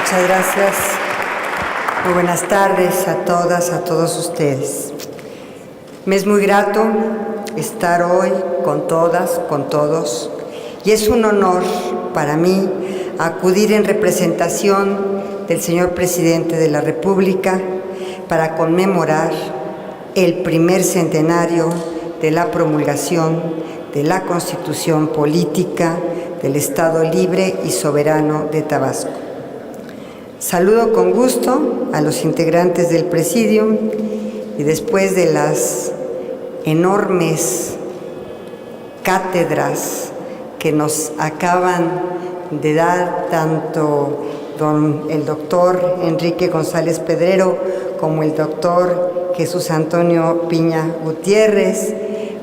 Muchas gracias. Muy buenas tardes a todas, a todos ustedes. Me es muy grato estar hoy con todas, con todos, y es un honor para mí acudir en representación del señor Presidente de la República para conmemorar el primer centenario de la promulgación de la Constitución Política del Estado Libre y Soberano de Tabasco. Saludo con gusto a los integrantes del Presidium y después de las enormes cátedras que nos acaban de dar tanto el doctor Enrique González Pedrero como el doctor Jesús Antonio Piña Gutiérrez,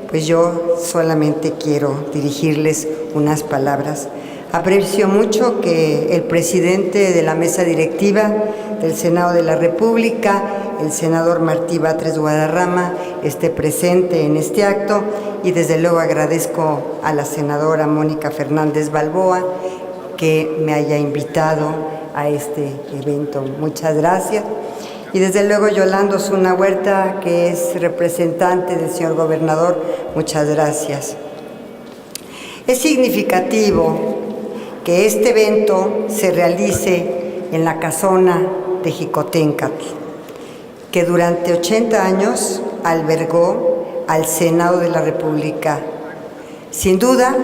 pues yo solamente quiero dirigirles unas palabras. Aprecio mucho que el presidente de la mesa directiva del Senado de la República, el senador Martí Batres Guadarrama, esté presente en este acto, y desde luego agradezco a la senadora Mónica Fernández Balboa que me haya invitado a este evento. Muchas gracias. Y desde luego Yolanda Osuna Huerta, que es representante del señor gobernador, muchas gracias. Es significativo que este evento se realice en la casona de Jicoténcatl, que durante 80 años albergó al Senado de la República. Sin duda,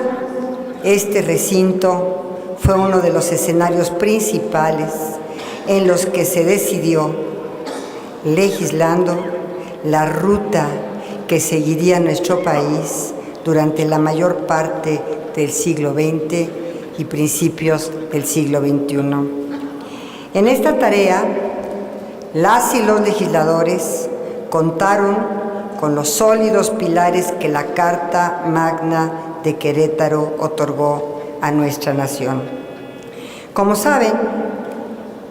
este recinto fue uno de los escenarios principales en los que se decidió, legislando, la ruta que seguiría nuestro país durante la mayor parte del siglo XX y principios del siglo XXI. En esta tarea, las y los legisladores contaron con los sólidos pilares que la Carta Magna de Querétaro otorgó a nuestra nación. Como saben,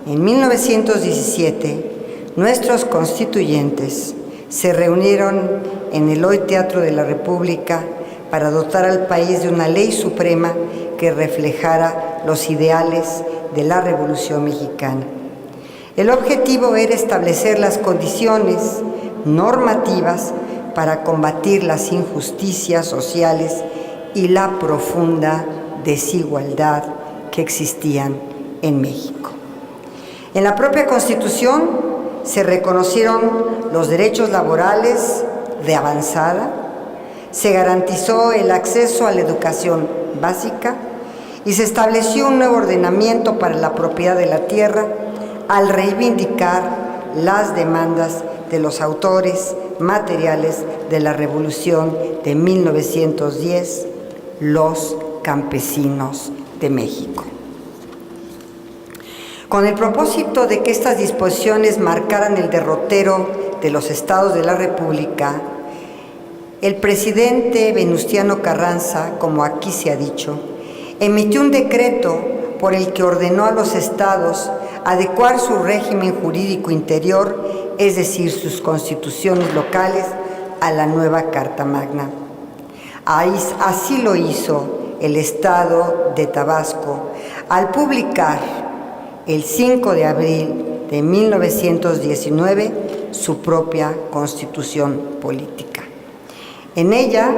en 1917, nuestros constituyentes se reunieron en el hoy Teatro de la República para dotar al país de una ley suprema que reflejara los ideales de la Revolución Mexicana. El objetivo era establecer las condiciones normativas para combatir las injusticias sociales y la profunda desigualdad que existían en México. En la propia Constitución se reconocieron los derechos laborales de avanzada, se garantizó el acceso a la educación básica y se estableció un nuevo ordenamiento para la propiedad de la tierra al reivindicar las demandas de los autores materiales de la Revolución de 1910, los campesinos de México. Con el propósito de que estas disposiciones marcaran el derrotero de los estados de la República, el presidente Venustiano Carranza, como aquí se ha dicho, emitió un decreto por el que ordenó a los estados adecuar su régimen jurídico interior, es decir, sus constituciones locales, a la nueva Carta Magna. Así lo hizo el estado de Tabasco al publicar el 5 de abril de 1919 su propia Constitución Política. En ella,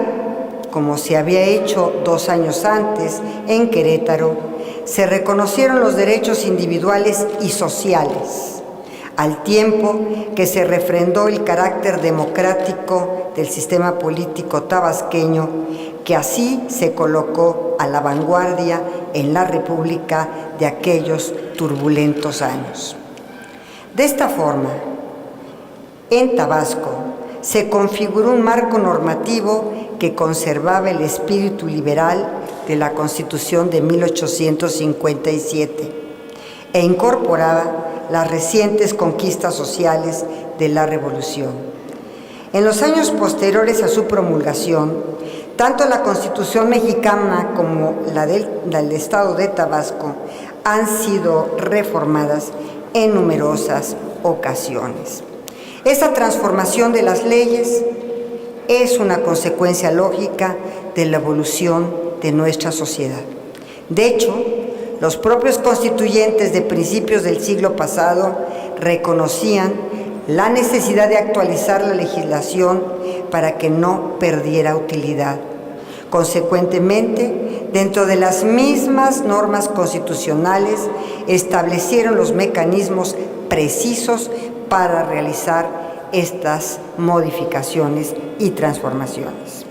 como se había hecho 2 años antes en Querétaro, se reconocieron los derechos individuales y sociales, al tiempo que se refrendó el carácter democrático del sistema político tabasqueño, que así se colocó a la vanguardia en la República de aquellos turbulentos años. De esta forma, en Tabasco se configuró un marco normativo que conservaba el espíritu liberal de la Constitución de 1857 e incorporaba las recientes conquistas sociales de la Revolución. En los años posteriores a su promulgación, tanto la Constitución mexicana como la del Estado de Tabasco han sido reformadas en numerosas ocasiones. Esta transformación de las leyes es una consecuencia lógica de la evolución de nuestra sociedad. De hecho, los propios constituyentes de principios del siglo pasado reconocían la necesidad de actualizar la legislación para que no perdiera utilidad. Consecuentemente, dentro de las mismas normas constitucionales, establecieron los mecanismos precisos para realizar estas modificaciones y transformaciones.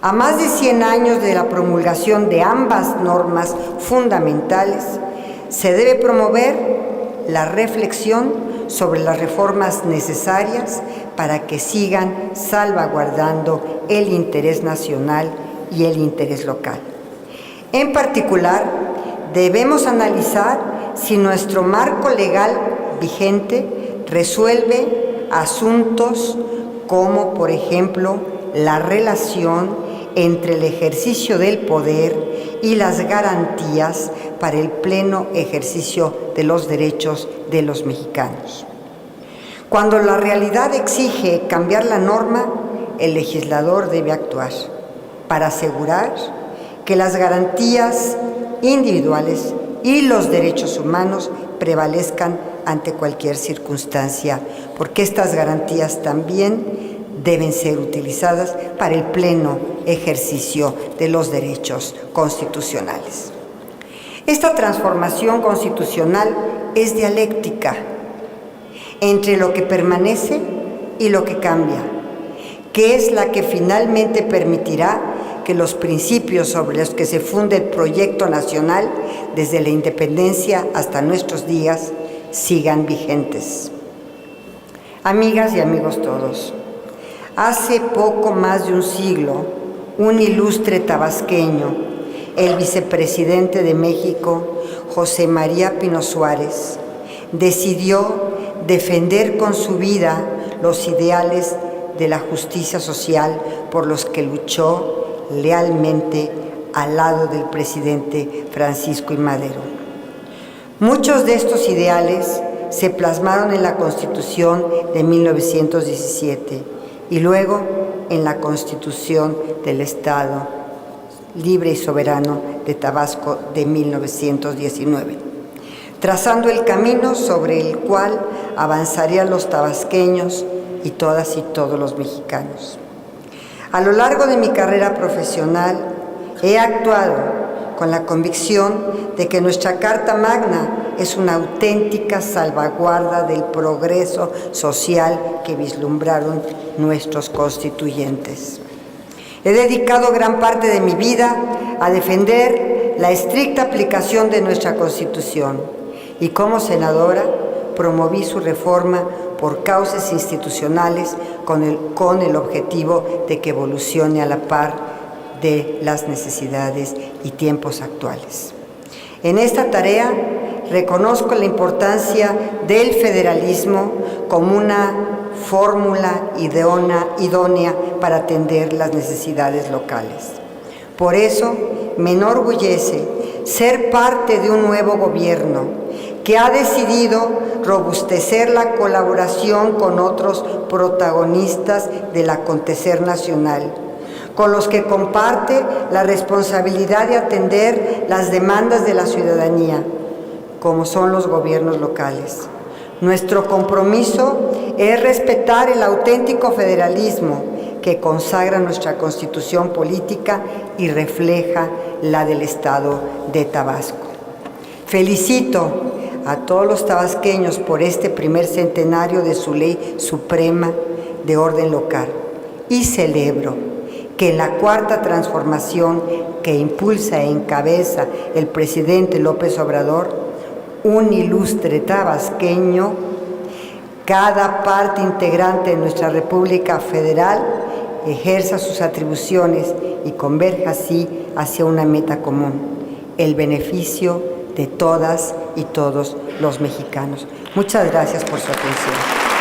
A más de 100 años de la promulgación de ambas normas fundamentales, se debe promover la reflexión sobre las reformas necesarias para que sigan salvaguardando el interés nacional y el interés local. En particular, debemos analizar si nuestro marco legal vigente resuelve asuntos como, por ejemplo, la relación entre el ejercicio del poder y las garantías para el pleno ejercicio de los derechos de los mexicanos. Cuando la realidad exige cambiar la norma, el legislador debe actuar para asegurar que las garantías individuales y los derechos humanos prevalezcan ante cualquier circunstancia, porque estas garantías también deben ser utilizadas para el pleno ejercicio de los derechos constitucionales. Esta transformación constitucional es dialéctica entre lo que permanece y lo que cambia, que es la que finalmente permitirá que los principios sobre los que se funde el proyecto nacional desde la independencia hasta nuestros días sigan vigentes. Amigas y amigos todos, hace poco más de un siglo, un ilustre tabasqueño, el vicepresidente de México, José María Pino Suárez, decidió defender con su vida los ideales de la justicia social por los que luchó lealmente al lado del presidente Francisco I. Madero. Muchos de estos ideales se plasmaron en la Constitución de 1917 y luego en la Constitución del Estado Libre y Soberano de Tabasco de 1919, trazando el camino sobre el cual avanzarían los tabasqueños y todas y todos los mexicanos. A lo largo de mi carrera profesional he actuado con la convicción de que nuestra Carta Magna es una auténtica salvaguarda del progreso social que vislumbraron nuestros constituyentes. He dedicado gran parte de mi vida a defender la estricta aplicación de nuestra Constitución y como senadora promoví su reforma por causas institucionales con el objetivo de que evolucione a la par de las necesidades y tiempos actuales. En esta tarea reconozco la importancia del federalismo como una fórmula idónea para atender las necesidades locales. Por eso me enorgullece ser parte de un nuevo gobierno que ha decidido robustecer la colaboración con otros protagonistas del acontecer nacional, con los que comparte la responsabilidad de atender las demandas de la ciudadanía, como son los gobiernos locales. Nuestro compromiso es respetar el auténtico federalismo que consagra nuestra Constitución política y refleja la del Estado de Tabasco. Felicito a todos los tabasqueños por este primer centenario de su ley suprema de orden local y celebro que en la cuarta transformación que impulsa e encabeza el presidente López Obrador, un ilustre tabasqueño, cada parte integrante de nuestra República Federal ejerza sus atribuciones y converja así hacia una meta común, el beneficio de todas y todos los mexicanos. Muchas gracias por su atención.